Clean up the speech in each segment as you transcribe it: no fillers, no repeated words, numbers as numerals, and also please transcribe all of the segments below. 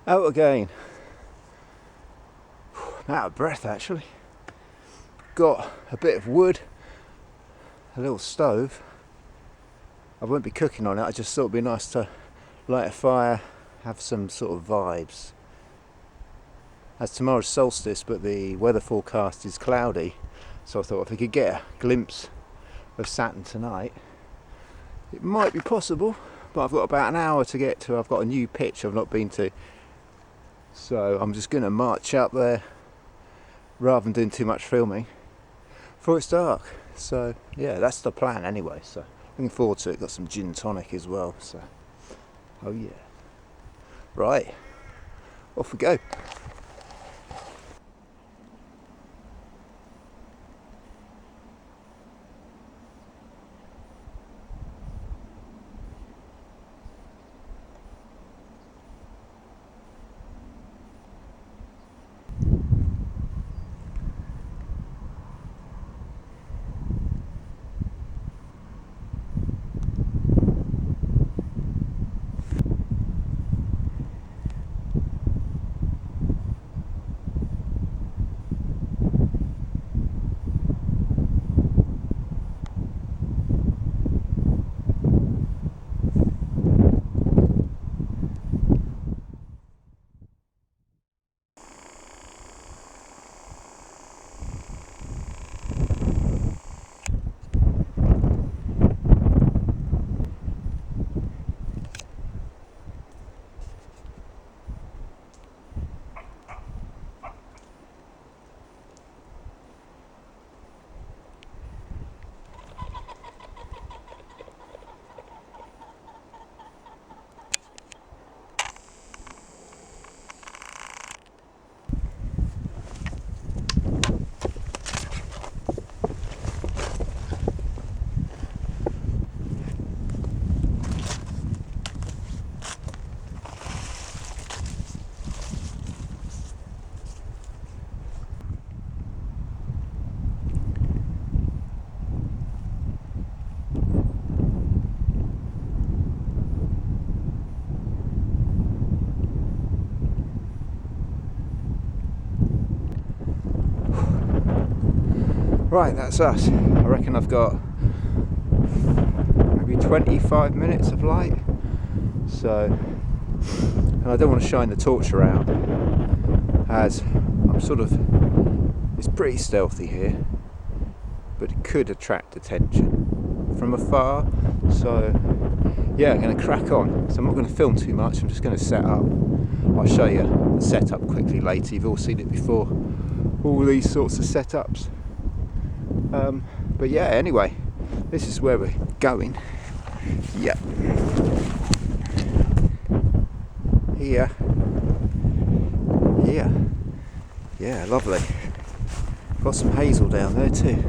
Out again. I'm out of breath actually. Got a bit of wood, a little stove. I won't be cooking on it, I just thought it'd be nice to light a fire, have some sort of vibes. As tomorrow's solstice, but the weather forecast is cloudy, so I thought if we could get a glimpse of Saturn tonight, it might be possible, but I've got about an hour to get to. I've got a new pitch I've not been to, so I'm just going to march up there rather than doing too much filming before it's dark. So yeah, that's the plan anyway, so looking forward to it. Got some gin tonic as well, so oh yeah. Right, off we go. Right, that's us. I reckon I've got maybe 25 minutes of light. So, and I don't want to shine the torch around, as I'm sort of, it's pretty stealthy here, but it could attract attention from afar. So yeah, I'm going to crack on. So I'm not going to film too much, I'm just going to set up. I'll show you the setup quickly later. You've all seen it before, all these sorts of setups. But yeah, anyway, this is where we're going. Yeah. Here. Here. Yeah, lovely. Got some hazel down there too.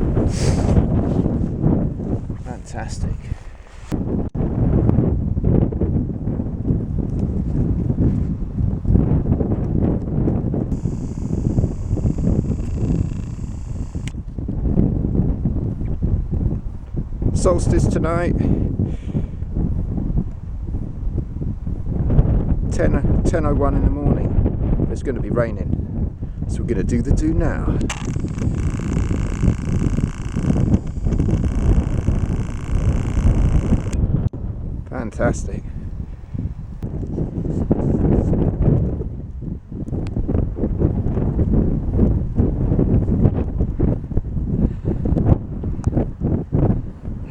Fantastic. Solstice tonight, 10:01 in the morning. It's going to be raining, so we're going to do the do now. Fantastic.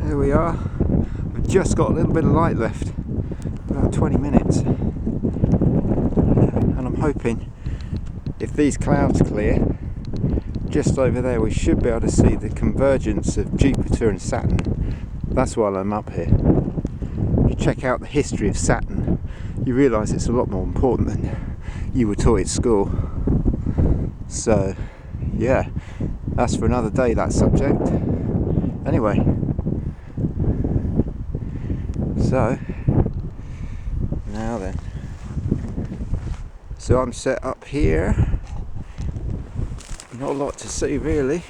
There we are. We've just got a little bit of light left, about 20 minutes. And I'm hoping if these clouds clear, just over there we should be able to see the convergence of Jupiter and Saturn. That's why I'm up here. If you check out the history of Saturn, you realise it's a lot more important than you were taught at school. So yeah, that's for another day, that subject. Anyway, so now then, so I'm set up here, not a lot to see really.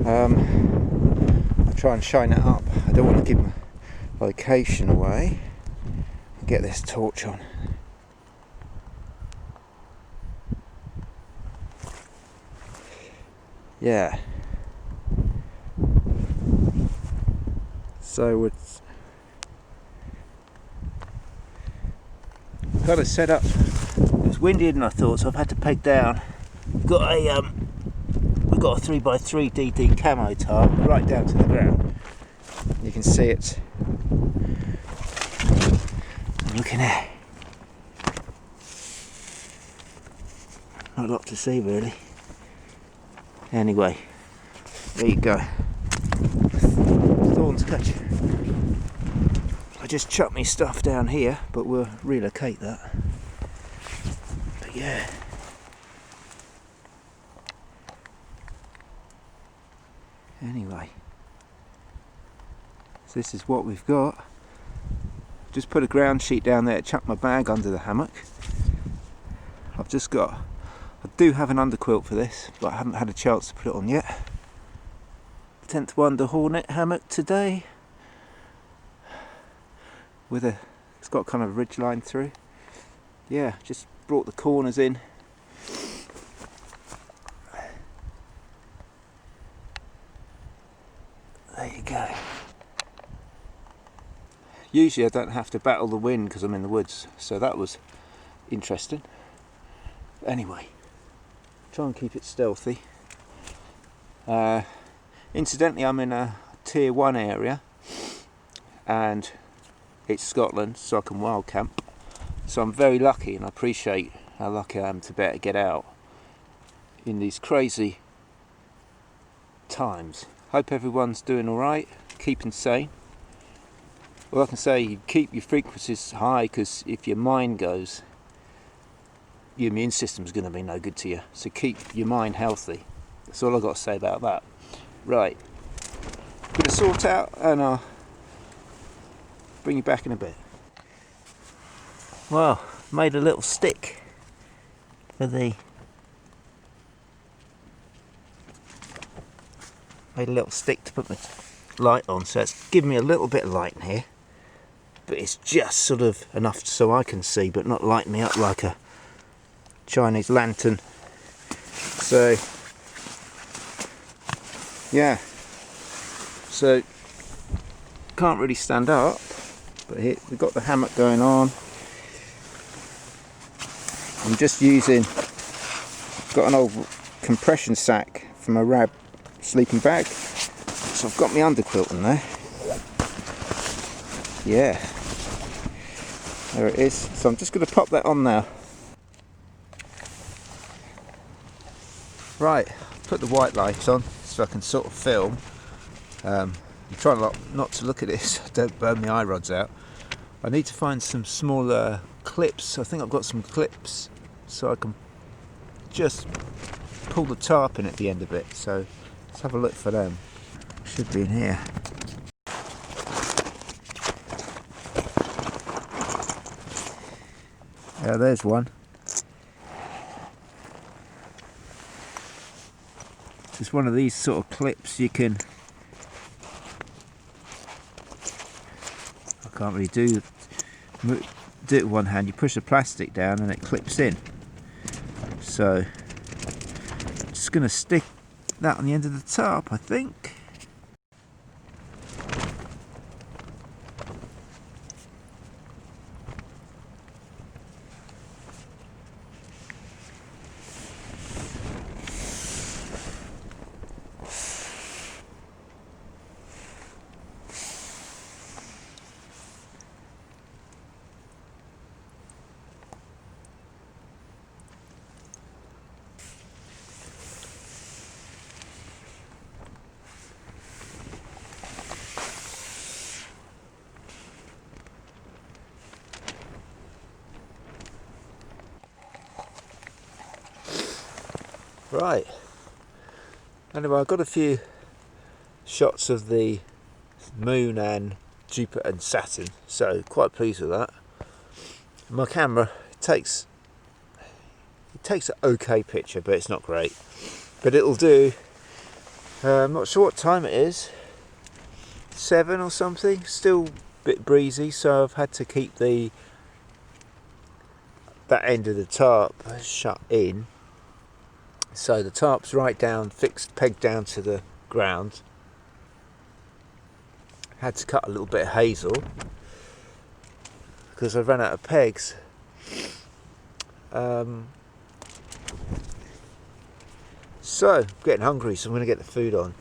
I'll try and shine it up. I don't want to give my location away. get this torch on. Yeah. So it's kind of set up. It was windier than I thought, so I've had to peg down. We've got a 3x3 DD camo tarp right down to the ground. You can see it. Look in there. Not a lot to see really. Anyway, there you go. Thorns catch you. I just chucked my stuff down here, but we'll relocate that. But yeah. Anyway, so this is what we've got. Just put a ground sheet down there, chuck my bag under the hammock. I do have an underquilt for this, but I haven't had a chance to put it on yet. 10th Wonder Hornet Hammock today. It's got kind of a ridge line through. Yeah, just brought the corners in. There you go. Usually I don't have to battle the wind because I'm in the woods, so that was interesting. Anyway, try and keep it stealthy. Incidentally, I'm in a tier 1 area and it's Scotland, so I can wild camp. So I'm very lucky, and I appreciate how lucky I am to be able to get out in these crazy times. Hope everyone's doing alright, keeping sane. Well, I can say you keep your frequencies high, because if your mind goes, your immune system's going to be no good to you. So keep your mind healthy. That's all I've got to say about that. Right, I'm going to sort out and I'll bring you back in a bit. Well, made a little stick for the... Made a little stick to put my light on, so it's giving me a little bit of light in here. But it's just sort of enough so I can see, but not lighting me up like a Chinese lantern. So yeah, so can't really stand up, but here we've got the hammock going on. I'm just using, got an old compression sack from a rab sleeping bag, so I've got my underquilt in there. Yeah, there it is. So I'm just going to pop that on now. Right, put the white light on so I can sort of film. I'm trying not to look at this, don't burn my eye rods out. I need to find some smaller clips. I think I've got some clips so I can just pull the tarp in at the end of it. So let's have a look for them. Should be in here. Yeah, there's one. It's one of these sort of clips you can... I can't really do it with one hand. You push the plastic down and it clips in. So I'm just going to stick that on the end of the tarp, I think. Right, anyway, I got a few shots of the moon and Jupiter and Saturn, so quite pleased with that. My camera takes an okay picture, but it's not great, but it'll do. I'm not sure what time it is, 7 or something, still a bit breezy, so I've had to keep the that end of the tarp shut in, so the tarp's right down, fixed, pegged down to the ground. Had to cut a little bit of hazel because I ran out of pegs. So I'm getting hungry, so I'm going to get the food on.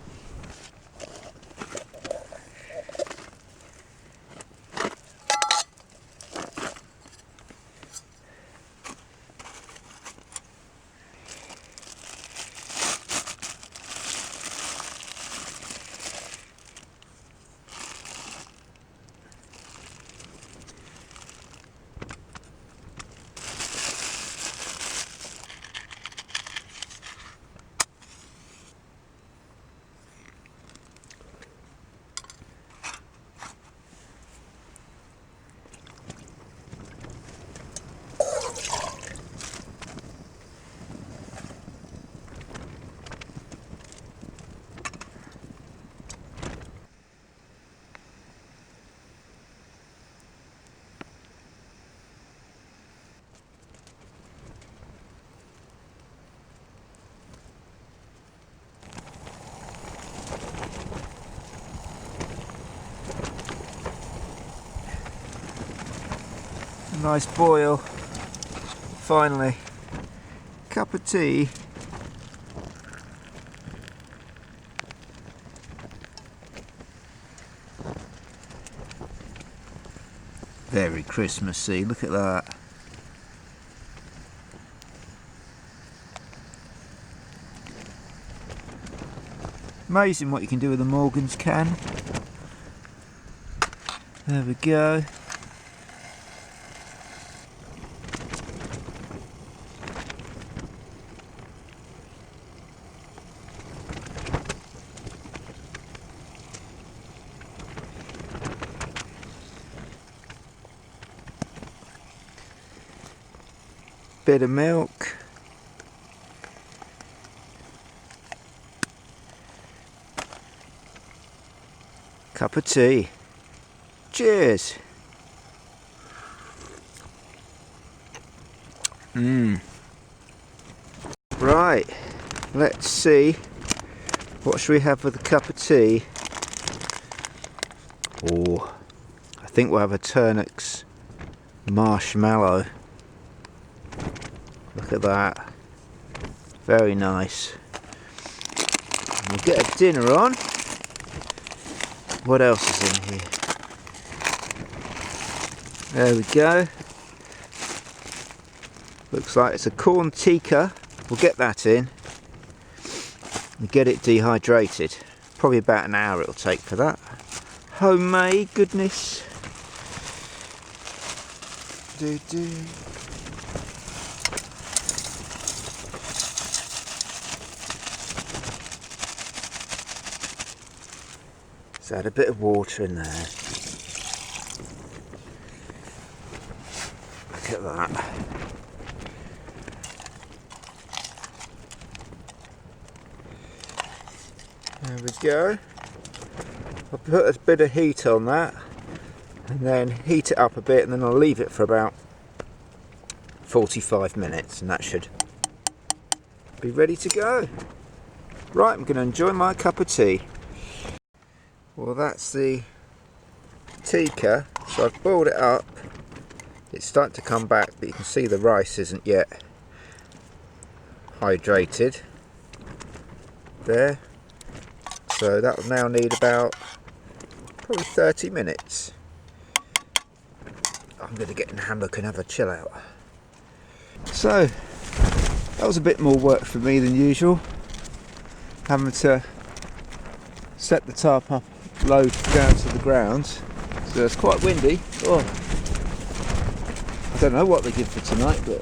Nice boil, finally. Cup of tea. Very Christmassy, look at that. Amazing what you can do with a Morgan's can. There we go. Bit of milk. Cup of tea. Cheers. Right, let's see. What should we have with a cup of tea? Oh, I think we'll have a Turnix marshmallow. Look at that. Very nice. We'll get a dinner on. What else is in here? There we go. Looks like it's a corn tikka. We'll get that in and get it dehydrated. Probably about an hour it'll take for that. Homemade goodness. Let's add a bit of water in there. Look at that. There we go. I'll put a bit of heat on that and then heat it up a bit, and then I'll leave it for about 45 minutes and that should be ready to go. Right, I'm going to enjoy my cup of tea. Well, that's the tikka, so I've boiled it up. It's starting to come back, but you can see the rice isn't yet hydrated. There. So that will now need about probably 30 minutes. I'm going to get in the hammock and have a chill out. So, that was a bit more work for me than usual. Having to set the tarp up low down to the ground. So it's quite windy. Oh, I don't know what they give for tonight, but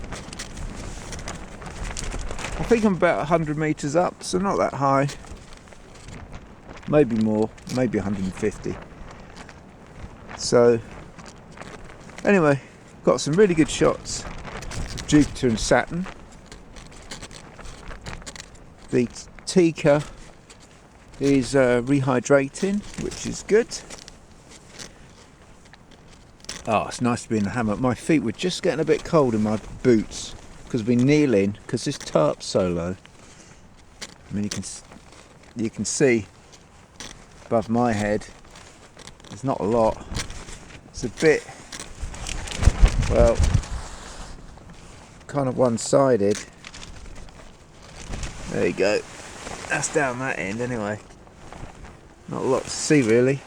I think I'm about 100 metres up, so not that high. Maybe more, maybe 150. So anyway, got some really good shots of Jupiter and Saturn. The tikka is rehydrating, which is good. Oh, it's nice to be in the hammock. My feet were just getting a bit cold in my boots because I've been kneeling because this tarp's so low. I mean, you can see above my head there's not a lot. It's a bit, well, kind of one-sided. There you go. That's down that end anyway. Not a lot to see really.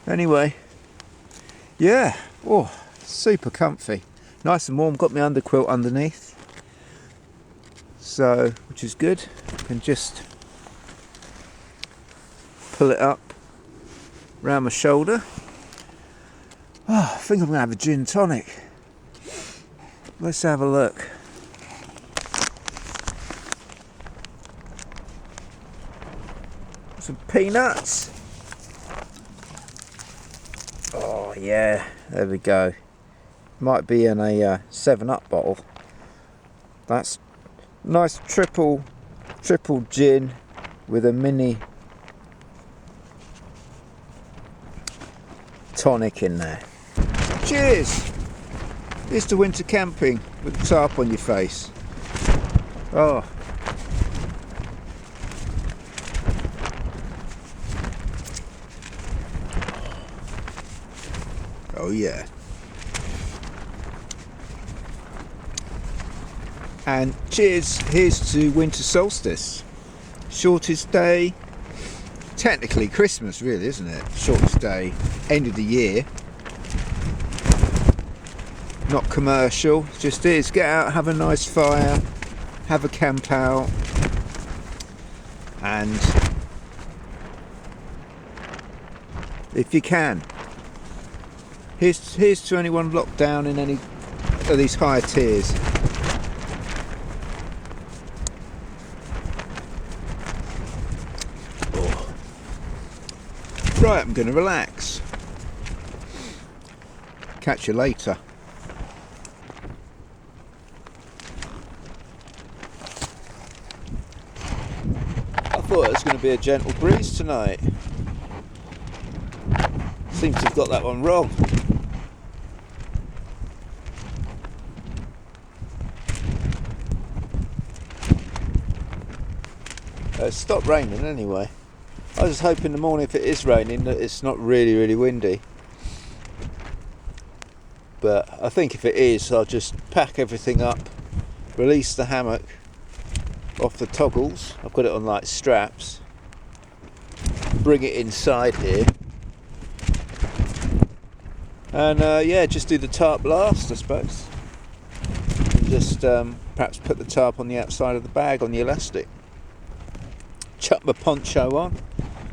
Anyway, yeah, oh, super comfy. Nice and warm, got my underquilt underneath. So, which is good. Can just pull it up around my shoulder. Oh, I think I'm gonna have a gin tonic. Let's have a look. Some peanuts. Oh yeah, there we go. Might be in a 7-Up bottle. That's nice triple gin with a mini tonic in there. Cheers! Here's to winter camping with the tarp on your face. Oh. Oh yeah. And cheers, here's to winter solstice. Shortest day, technically Christmas really, isn't it? Shortest day, end of the year. Not commercial, just is. Get out, have a nice fire, have a camp out, and if you can. Here's to anyone locked down in any of these higher tiers. Oh. Right, I'm going to relax. Catch you later. I thought it was going to be a gentle breeze tonight. Seems to have got that one wrong. It's stopped raining anyway. I was just hoping in the morning, if it is raining, that it's not really windy. But I think if it is, I'll just pack everything up, release the hammock off the toggles. I've got it on like straps. Bring it inside here. And yeah, just do the tarp last, I suppose. And just perhaps put the tarp on the outside of the bag on the elastic. Chuck my poncho on,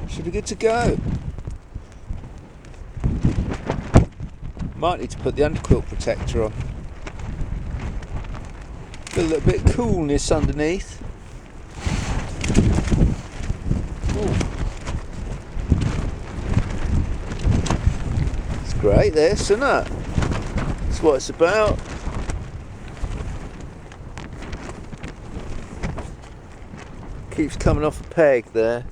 should be good to go. Might need to put the underquilt protector on. Feel a little bit of coolness underneath. Ooh. It's great this, isn't it? That's what it's about. Keeps coming off a peg there.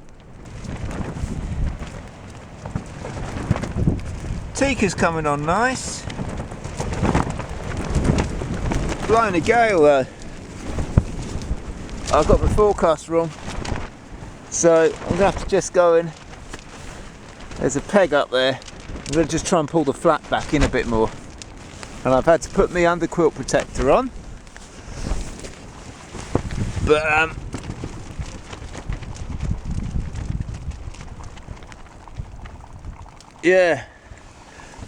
Tika's coming on nice. Blowing a gale though. I got my forecast wrong. So I'm gonna have to just go in. There's a peg up there. I'm gonna just try and pull the flap back in a bit more. And I've had to put my underquilt protector on. But yeah,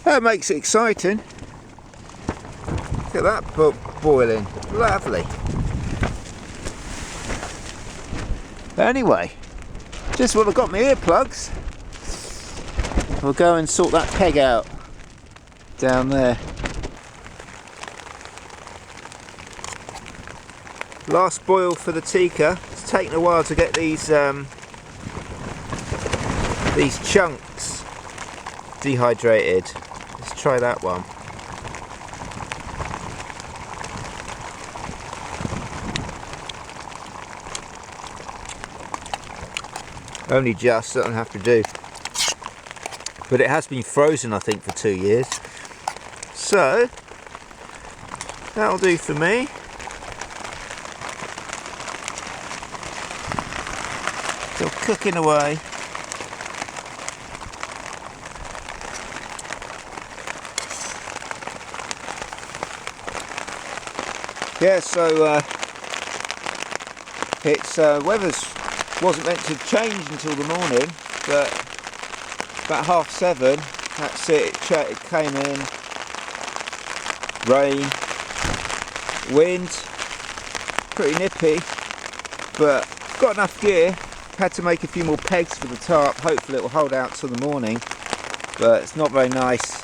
that makes it exciting. Look at that boiling, lovely. Anyway, just when I've got my earplugs, I'll go and sort that peg out down there. Last boil for the Tika. It's taken a while to get these chunks dehydrated. Let's try that one. Only just, I don't have to do. but it has been frozen I think for 2 years. So that'll do for me. Still cooking away. Yeah, so it's weather's wasn't meant to change until the morning, but about 7:30, that's it. It came in, rain, wind, pretty nippy, but got enough gear. Had to make a few more pegs for the tarp. Hopefully it will hold out till the morning, but it's not very nice.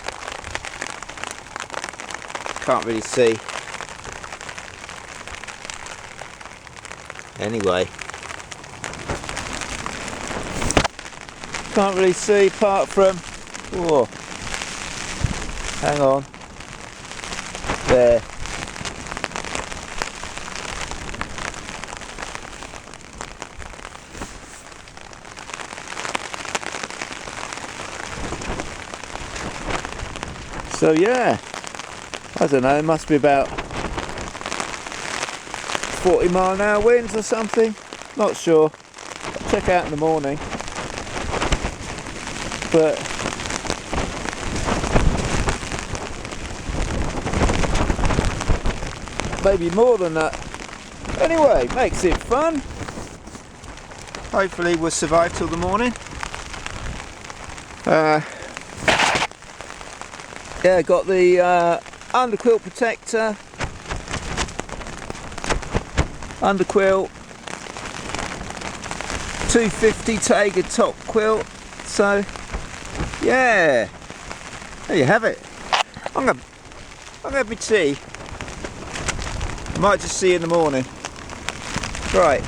Can't really see. Anyway, can't really see apart from, oh, hang on, there. So yeah, I don't know, it must be about 40-mile-an-hour winds or something, not sure. I'll check out in the morning, but maybe more than that. Anyway, makes it fun. Hopefully we'll survive till the morning. Yeah, got the underquilt protector, underquilt, 250 Tiger top quilt. So yeah, there you have it. I'm gonna have my tea. Might just see you in the morning. Right,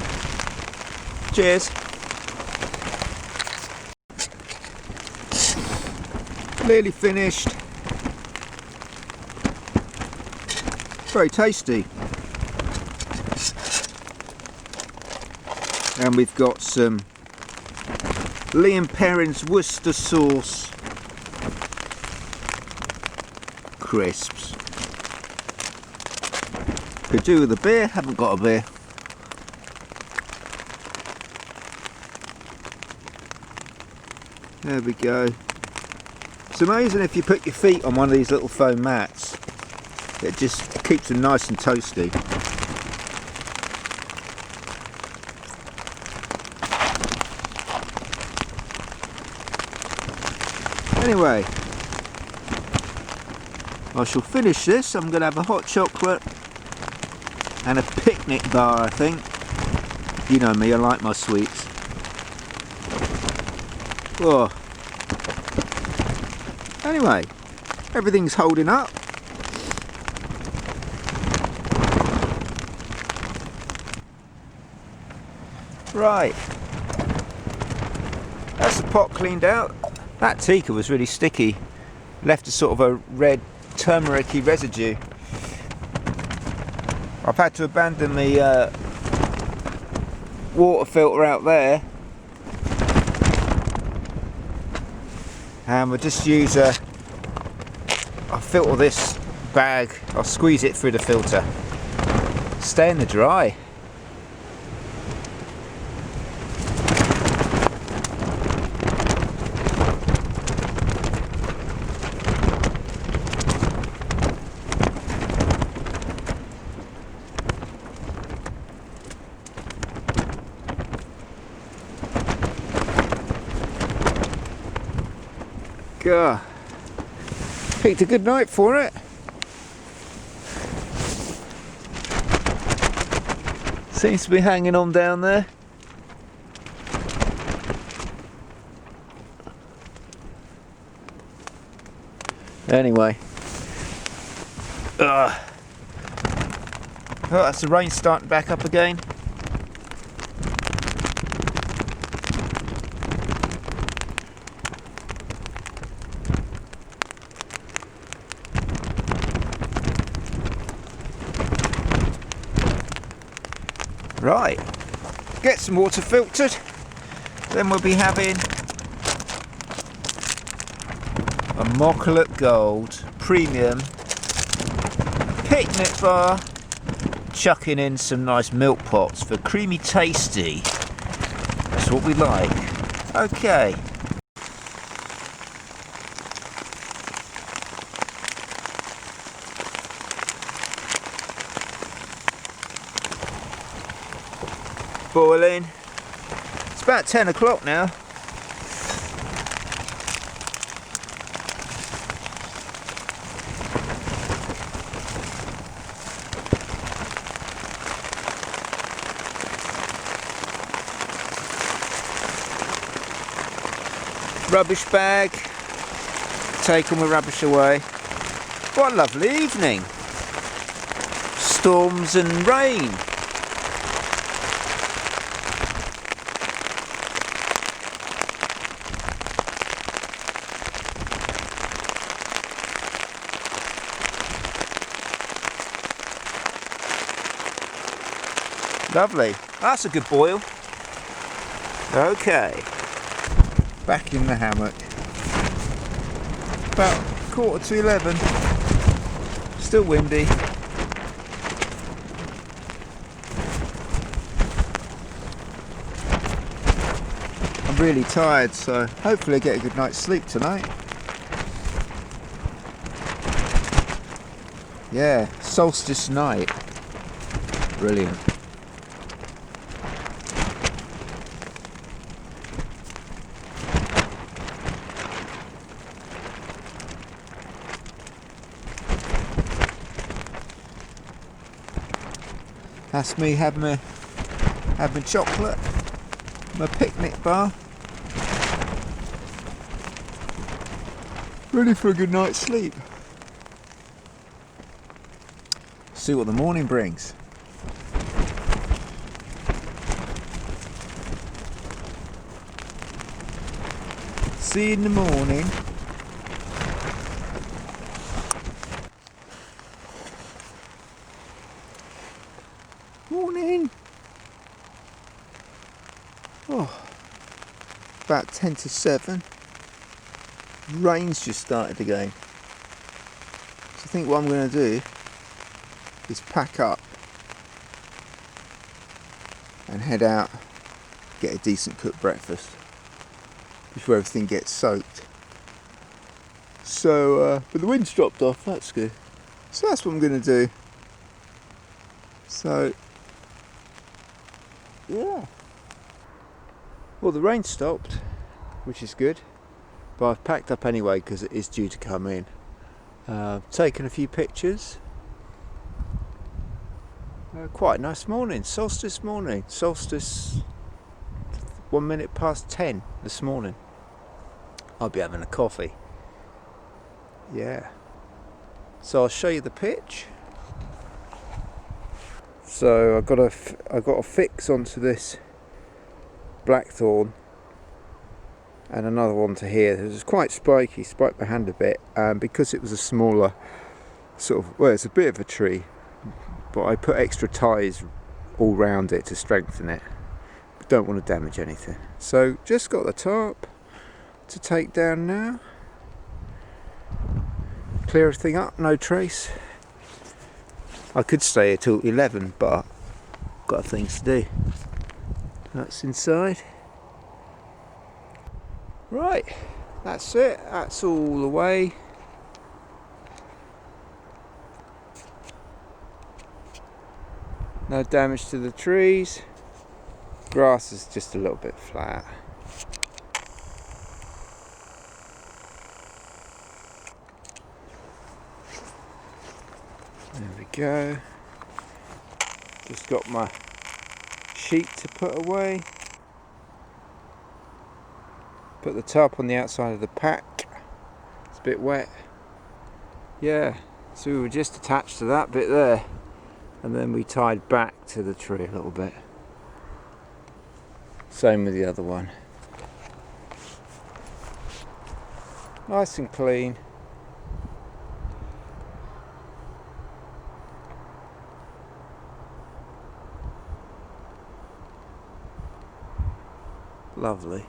cheers. Nearly finished. Very tasty. And we've got some Liam Perrin's Worcester sauce crisps. Could do with a beer, haven't got a beer. There we go. It's amazing if you put your feet on one of these little foam mats, it just keeps them nice and toasty. Anyway, I shall finish this. I'm going to have a hot chocolate and a picnic bar, I think. You know me, I like my sweets. Oh. Anyway, everything's holding up. Right, that's the pot cleaned out. That tikka was really sticky, left a sort of a red turmeric-y residue. I've had to abandon the water filter out there, and we'll just use I'll filter this bag, I'll squeeze it through the filter, stay in the dry. God, picked a good night for it. Seems to be hanging on down there. Anyway, oh, that's the rain starting back up again. Right, get some water filtered, then we'll be having Immaculate Gold Premium picnic bar, chucking in some nice milk pots for creamy tasty. That's what we like. Okay. Boiling. It's about 10 o'clock now. Rubbish bag, take all my rubbish away. What a lovely evening. Storms and rain. Lovely. That's a good boil. Okay. Back in the hammock. About 11:15. Still windy. I'm really tired, so hopefully I get a good night's sleep tonight. Yeah, solstice night. Brilliant. That's me having my chocolate, my picnic bar. Ready for a good night's sleep. See what the morning brings. See you in the morning. Morning. Oh, about 10 to 7. Rain's just started again. So I think what I'm going to do is pack up and head out, get a decent cooked breakfast before everything gets soaked. So, but the wind's dropped off, that's good. So that's what I'm going to do. So, yeah. Well, the rain stopped, which is good, but I've packed up anyway because it is due to come in. Taken a few pictures. Quite a nice morning, solstice morning. Solstice 1 minute past 10 this morning. I'll be having a coffee. Yeah. So I'll show you the pitch. So I got a fix onto this blackthorn and another one to here. It was quite spiky, spiked my hand a bit, because it was a smaller sort of, well, it's a bit of a tree, but I put extra ties all round it to strengthen it. But don't want to damage anything. So just got the tarp to take down now. Clear everything up, no trace. I could stay here till 11, but got things to do. That's inside. Right, that's it. That's all the way. No damage to the trees. Grass is just a little bit flat. There we go. Just got my sheet to put away. Put the tarp on the outside of the pack. It's a bit wet. Yeah, so we were just attached to that bit there, and then we tied back to the tree a little bit. Same with the other one. Nice and clean. Lovely.